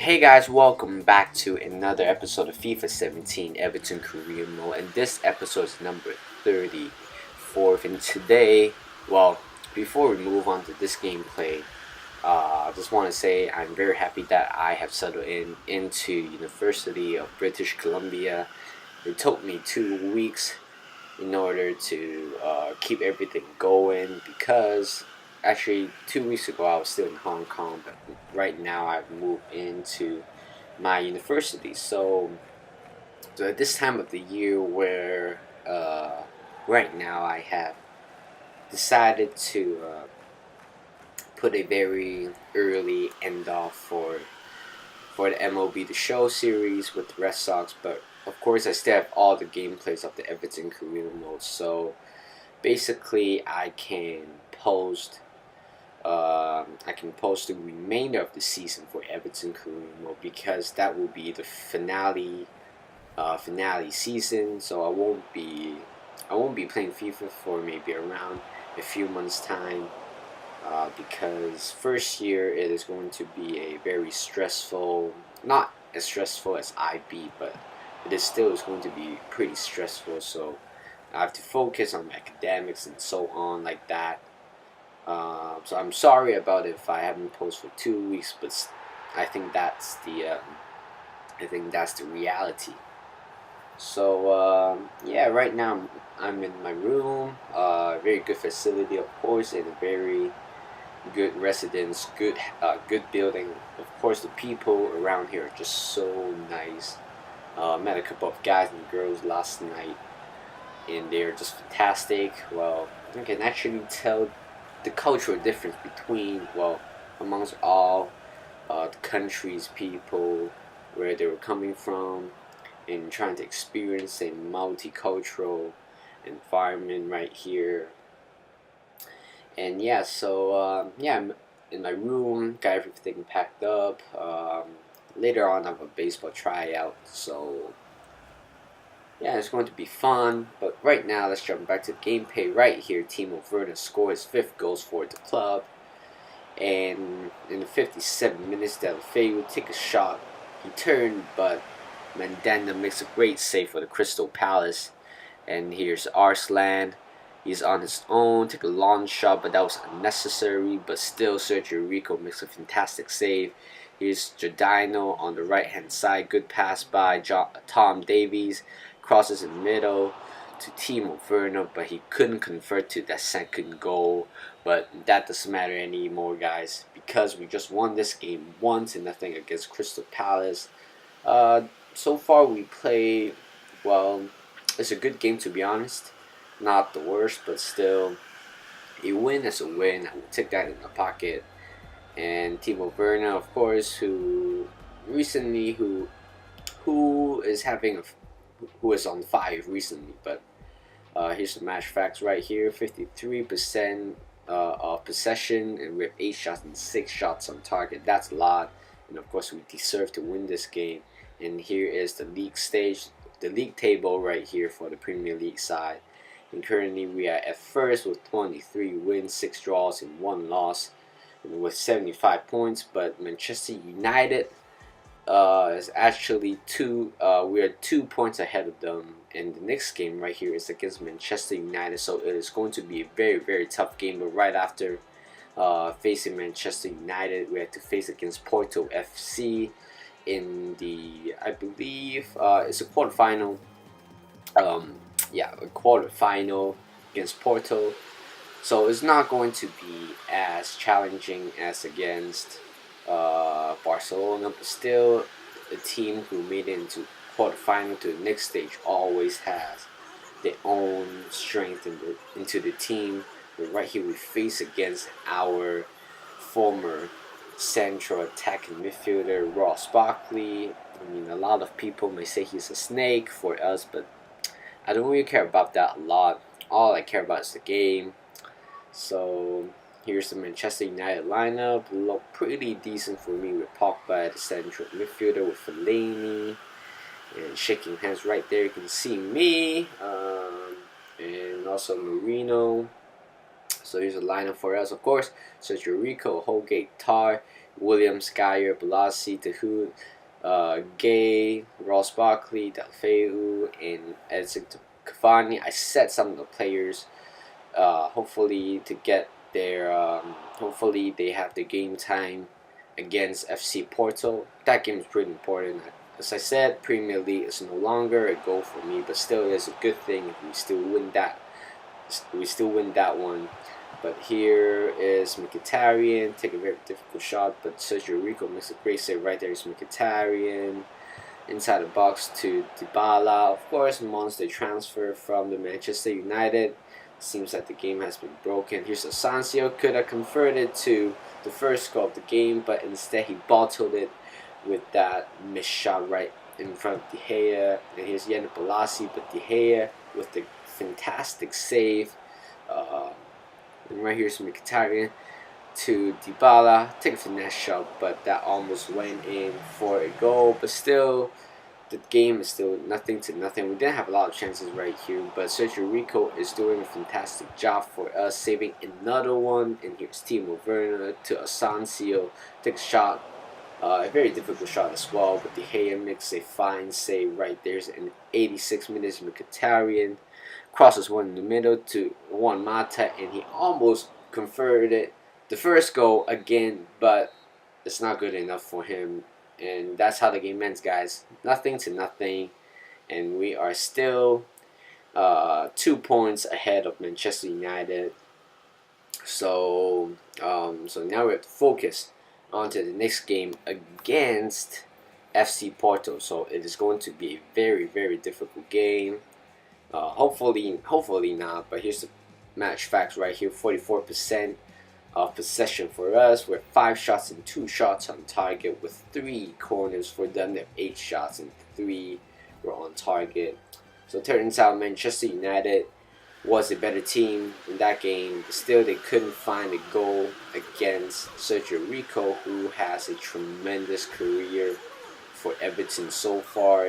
Hey guys, welcome back to another episode of FIFA 17 Everton Career Mode, and this episode is number 34th. And today, before we move on to this gameplay, I just want to say I'm very happy that I have settled into University of British Columbia. It took me 2 weeks in order to keep everything going because actually 2 weeks ago I was still in Hong Kong, but right now I've moved into my university. So at this time of the year where right now I have decided to put a very early end off for the MLB The Show series with the Red Sox, but of course I still have all the gameplays of the Everton Career Mode. So basically I can post the remainder of the season for Everton Career Mode because that will be the finale season. So I won't be playing FIFA for maybe around a few months time. Because first year it is going to be a very stressful, not as stressful as IB, but it is going to be pretty stressful. So I have to focus on academics and so on like that. So I'm sorry about it if I haven't posted for 2 weeks, but I think that's the reality. So yeah, right now I'm in my room. Very good facility, of course, and a very good residence, good building. Of course, the people around here are just so nice. Met a couple of guys and girls last night, and they're just fantastic. Well, you can actually tell the cultural difference between, amongst all the countries, people, where they were coming from, and trying to experience a multicultural environment right here. And yeah, so yeah, I'm in my room, got everything packed up. Later on, I have a baseball tryout, so yeah, it's going to be fun. But right now, let's jump back to the gameplay. Right here, Timo Werner scored his 5th goal for the club, and in the 57 minutes, Delafeu would take a shot. He turned, but Mandanda makes a great save for the Crystal Palace. And here's Arslan. He's on his own, took a long shot, but that was unnecessary. But still, Sergio Rico makes a fantastic save. Here's Giordano on the right-hand side. Good pass by Tom Davies. Crosses in the middle to Timo Werner, but he couldn't convert to that second goal. But that doesn't matter anymore, guys, because we just won this game 1-0 against Crystal Palace. So far, we play, it's a good game, to be honest. Not the worst, but still, a win is a win. I will take that in the pocket. And Timo Werner, of course, who is on fire recently. But here's the match facts right here: 53% of possession, and we have 8 shots and 6 shots on target. That's a lot, and of course, we deserve to win this game. And here is the league table right here for the Premier League side. And currently we are at first with 23 wins, 6 draws, and 1 loss, and with 75 points. But Manchester United is actually we are 2 points ahead of them. And the next game right here is against Manchester United, so it is going to be a very, very tough game. But right after facing Manchester United, we have to face against Porto FC in the, I believe, it's a quarterfinal. A quarterfinal against Porto. So it's not going to be as challenging as against Barcelona, but still, a team who made it into quarterfinal to the next stage always has their own strength into the team. But right here, we face against our former central attacking midfielder Ross Barkley. I mean, a lot of people may say he's a snake for us, but I don't really care about that a lot. All I care about is the game. So here's the Manchester United lineup. Look pretty decent for me with Pogba at the central midfielder with Fellaini. And shaking hands right there, you can see me. And also Marino. So here's a lineup for us. Of course, Sergio Rico, Holgate, Tar, Williams, Geyer, Balassi, Tahoud, Gay, Ross Barkley, Delfeu, and Edson Cavani. I set some of the players, hopefully to get their, hopefully they have the game time against FC Porto. That game is pretty important. As I said, Premier League is no longer a goal for me, but still, it's a good thing if we still win that. We still win that one. But here is Mkhitaryan, take a very difficult shot, but Sergio Rico makes a great save right there. Is Mkhitaryan inside the box to Dybala. Of course, monster transfer from the Manchester United. Seems like the game has been broken. Here's Asensio, could have converted to the first goal of the game, but instead he bottled it with that missed shot right in front of De Gea. And here's Yannick Bolasie, but De Gea with the fantastic save. And right here's Mkhitaryan to Dybala, take a finesse shot, but that almost went in for a goal. But still, the game is still nothing to nothing. We didn't have a lot of chances right here, but Sergio Rico is doing a fantastic job for us, saving another one. And here's Timo Werner to Asensio, take a shot, a very difficult shot as well, but De Gea makes a fine save right there. In 86 minutes, Mkhitaryan crosses one in the middle to Juan Mata, and he almost converted the first goal again, but it's not good enough for him. And that's how the game ends, guys. Nothing to nothing, and we are still 2 points ahead of Manchester United. So so now we have to focus on to the next game against FC Porto. So it is going to be a very, very difficult game. Hopefully not. But here's the match facts right here: 44% of possession for us. We're 5 shots and 2 shots on target, with 3 corners for them. They have 8 shots and 3 were on target. So it turns out Manchester United was a better team in that game. But still, they couldn't find a goal against Sergio Rico, who has a tremendous career for Everton so far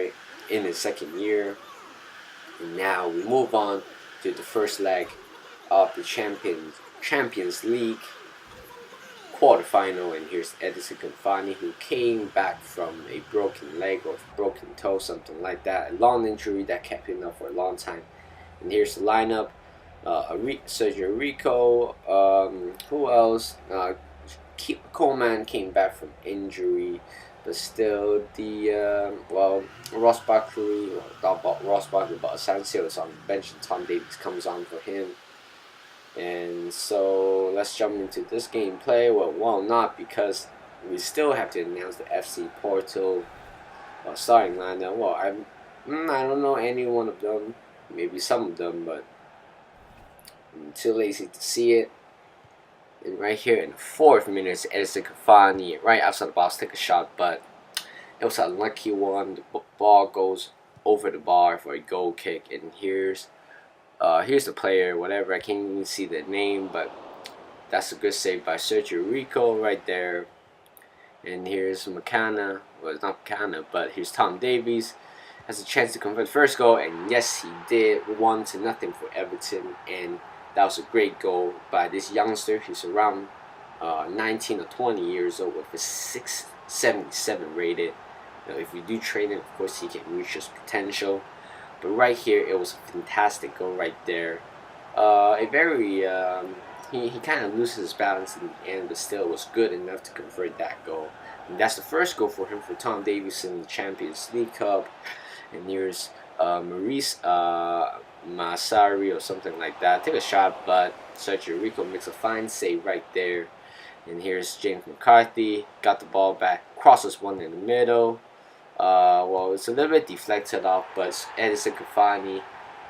in his second year. And now we move on to the first leg of the Champions League quarterfinal, and here's Edison Cavani, who came back from a broken leg or broken toe, something like that, a long injury that kept him up for a long time. And here's the lineup: Sergio Rico, who else? Coleman came back from injury, but still Ross Barkley, not about Ross Barkley, but Asensio is on the bench, and Tom Davies comes on for him. And so let's jump into this gameplay. Well, not, because we still have to announce the FC Porto starting lineup. Well, I don't know any one of them, maybe some of them, but I'm too lazy to see it. And right here in the 4th minute, Edison Cavani right outside the box, take a shot, but it was an unlucky one. The ball goes over the bar for a goal kick. And here's the player, whatever, I can't even see the name, but that's a good save by Sergio Rico right there. And here's McCanna, well, it's not McCanna, but here's Tom Davies, has a chance to convert the first goal, and yes, he did. 1-0 for Everton, and that was a great goal by this youngster. He's around 19 or 20 years old, with a 677 rated. If we do train him, of course, he can reach his potential. But right here, it was a fantastic goal right there. He kind of loses his balance in the end, but still was good enough to convert that goal. And that's the first goal for him, for Tom Davies, in the Champions League Cup. And here's Maurice Masari or something like that. Take a shot, but Sergio Rico makes a fine save right there. And here's James McCarthy, got the ball back, crosses one in the middle. Well, it's a little bit deflected off, but Edison Cavani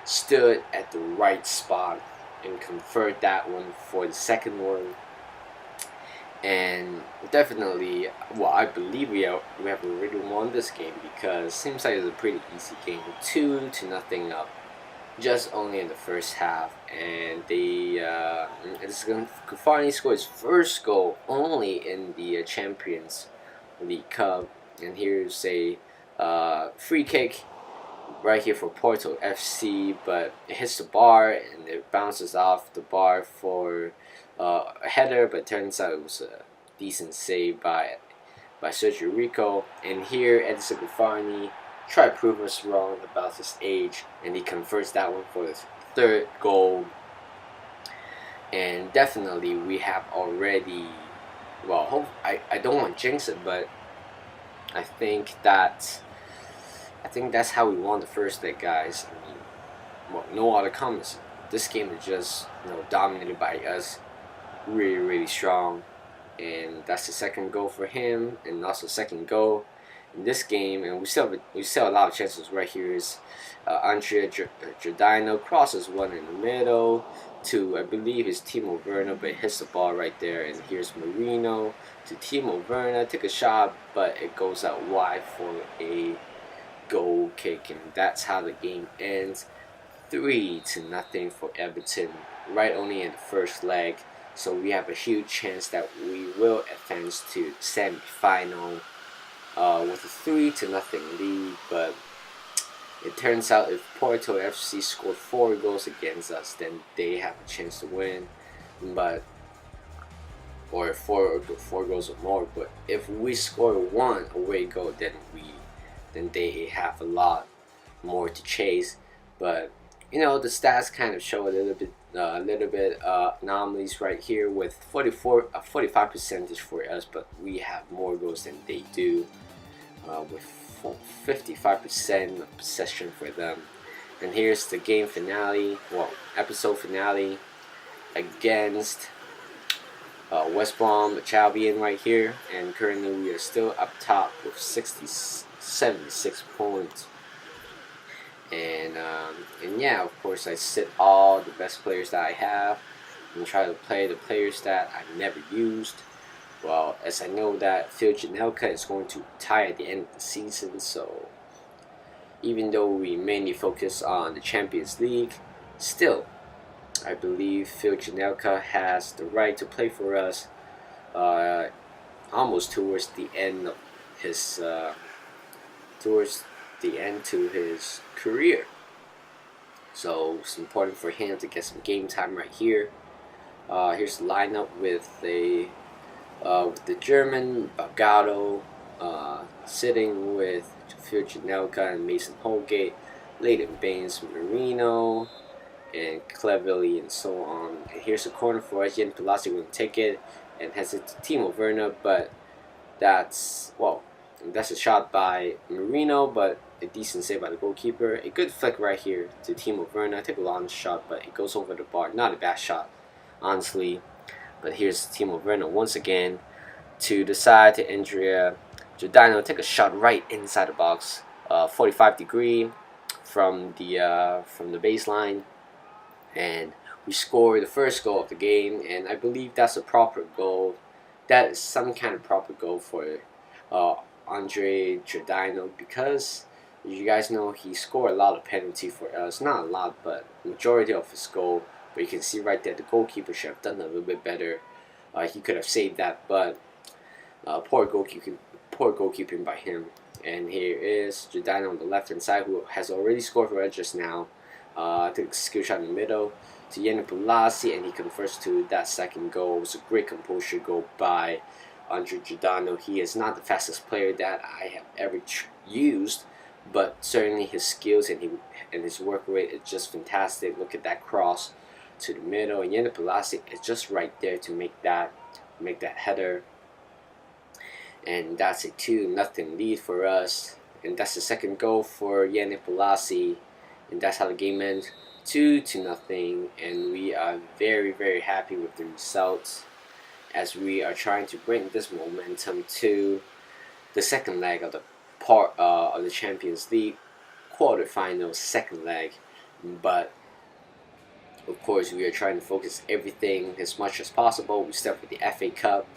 stood at the right spot and converted that one for the second one. And definitely, well, I believe we have already won this game, because it seems like it's a pretty easy game. 2-0 up, just only in the first half. And Cavani scored his first goal only in the Champions League Cup. And here's a free kick right here for Porto FC, but it hits the bar and it bounces off the bar for a header, but turns out it was a decent save by Sergio Rico. And here Edison Buffoni tried to prove us wrong about his age, and he converts that one for his third goal. And definitely we have already, well, I don't want to jinx it, but I think that's how we won the first leg, guys. I mean, well, no other comments. This game is just, dominated by us, really strong, and that's the second goal for him, and also second goal in this game. And we still have a lot of chances. Right here is Andrea Giordano crosses one in the middle to, I believe, is Timo Werner, but it hits the ball right there. And here's Marino to Timo Werner, take a shot, but it goes out wide for a goal kick, and that's how the game ends. 3-0 for Everton, right only in the first leg. So we have a huge chance that we will advance to semi-final with a 3-0 lead. But it turns out if Porto FC scored 4 goals against us, then they have a chance to win. But or four goals or more. But if we score 1 away goal, then they have a lot more to chase. But the stats kind of show a little bit anomalies right here with 45 percentage for us, but we have more goals than they do, with 55% of possession for them. And here's the game finale, episode finale against West Brom Albion right here, and currently we are still up top with 76 points. And yeah, of course I sit all the best players that I have and try to play the players that I've never used. Well, as I know that Phil Janelka is going to retire at the end of the season, so even though we mainly focus on the Champions League, still I believe Phil Janelka has the right to play for us almost towards the end of his to his career. So it's important for him to get some game time right here. Here's the lineup with the German Bagado sitting with Phil Janelka and Mason Holgate, Leighton Baines, Marino, and Cleverley, and so on. And here's a corner for us. Jan Palazzi will take it and has it to Timo Werner, but that's a shot by Marino, but a decent save by the goalkeeper. A good flick right here to Timo Werner. Take a long shot, but it goes over the bar. Not a bad shot, honestly. But here's Timo Werner once again to the side to Andrea Giordano. Take a shot right inside the box, 45-degree from the baseline, and we score the first goal of the game. And I believe that's a proper goal. That is some kind of proper goal for Andre Giordano, because you guys know he scored a lot of penalty for us. Not a lot, but majority of his goal. But you can see right there the goalkeeper should have done a little bit better. He could have saved that, but poor goalkeeping by him. And here is Giordano on the left hand side, who has already scored for us just now. Took a skill shot in the middle to Yannick Bolasie, and he converts to that second goal. It was a great composure goal by Andre Giordano. He is not the fastest player that I have ever used, but certainly his skills and his work rate is just fantastic. Look at that cross to the middle, and Yannick Bolasie is just right there to make that header. And that's a 2-0 lead for us, and that's the second goal for Yannick Bolasie, and that's how the game ends, 2-0. And we are very happy with the results, as we are trying to bring this momentum to the second leg of the Champions League quarterfinal, second leg. But of course, we are trying to focus everything as much as possible. We start with the FA Cup.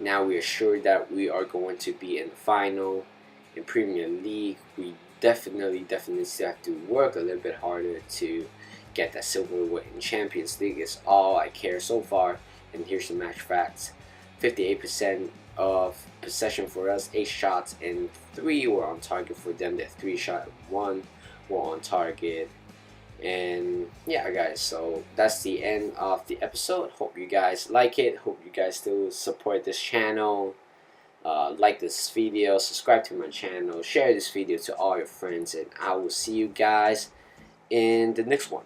Now we are sure that we are going to be in the final. In Premier League, we definitely still have to work a little bit harder to get that silverware. In Champions League is all I care so far. And here's the match facts: 58% of possession for us, 8 shots, and 3 were on target for them. That 3 shot, 1 we're on target. And yeah, guys, so that's the end of the episode. Hope you guys like it. Hope you guys still support this channel. Like this video, subscribe to my channel, share this video to all your friends, and I will see you guys in the next one.